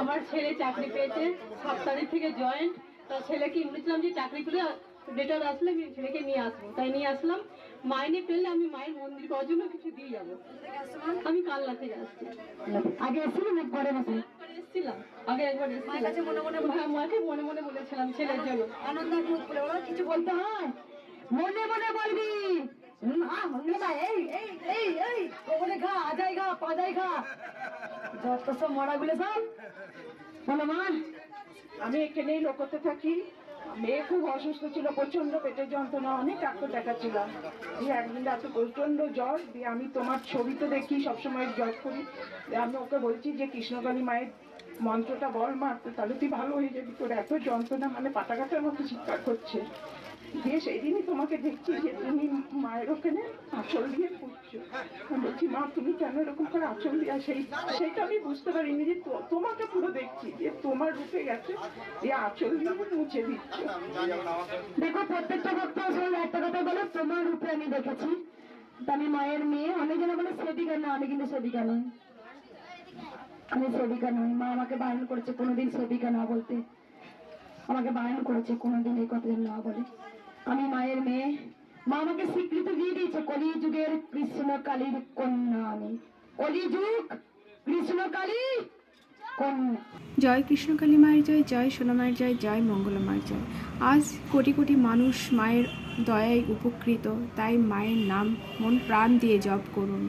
আমার ছেলে চাকরি পেয়েছে 7 তারিখ থেকে জয়েন্ট। তার ছেলেকে বলেছিলাম যে চাকরি করে রিটার্ন আসলে আমি ছেলেকে নিয়ে আসবো, তাই নিয়ে আসলাম। মাইনে পেলে আমি মায়ের মন্দির করার জন্য কিছু দিয়ে যাবো। আমি কালনা থেকে আসছি। আগে এসেছিলেন না পরে বসে এসেছিলাম, আগে একবার এসেছিলাম, মাকে মনে মনে বলেছিলাম ছেলের জন্য আনন্দ কিছু বলতে হয়, মনে মনে বলবি না, মনে না এই এই এই এই কোমরে ঘা, আজাই ঘা, পাজাই ঘা, যত সব মরাগুলো সব বলো মা। আমি এখানেই লোকতে থাকি। মেয়ে খুব অসুস্থ ছিল, প্রচন্ড পেটের যন্ত্রণা, অনেক ডাক্তার দেখাচ্ছিলাম। দিয়ে একদিন রাতে প্রচন্ড জ্বর, দিয়ে আমি তোমার ছবিতে দেখি, সবসময় জ্বর করি। আমি ওকে বলছি যে কৃষ্ণকালী মায়ের মন্ত্রটা বল মা, তাহলে তুই ভালো হয়ে যাবি, তোর এত যন্ত্রণা মানে পাটা কাটার মতো চিৎকার করছে। দিয়ে সেই দিনই তোমাকে দেখছি যে তুমি মায়ের ওখানে আঁচল দিয়ে পুজছো। আমি বলছি মা তুমি কেন এরকম করে আঁচল দিয়া, সেইটা আমি বুঝতে পারিনি যে তোমাকে পুরো দেখছি যে তোমার রূপে গেছে, দিয়ে আঁচল দিয়ে মুছে দিচ্ছ। দেখো প্রত্যেকটা ভক্ত আসলে একটা কথা বলে, তোমার রূপে আমি দেখেছি, আমি মায়ের মেয়ে। অনেক জন বলে সেবিকা, না আমি কিন্তু সেবিকা নই, আমি সেবিকা নই। মা আমাকে বারণ করেছে কোনোদিন সেবিকা না বলতে, আমাকে বারণ করেছে কোনোদিন এই কথা না বলে। আমি মায়ের মেয়ে, মা আমাকে স্বীকৃতি দিয়ে দিয়েছে কলিযুগের কৃষ্ণকালীর কন্যা আমি, কলিযুগ কৃষ্ণকালী কন্যা। জয় কৃষ্ণকালী মায়ের জয়, জয় সোনা মায়ের জয়, জয় মঙ্গলা মায়ের জয়। আজ কোটি কোটি মানুষ মায়ের দয়ায় উপকৃত, তাই মায়ের নাম মন প্রাণ দিয়ে জপ করুন।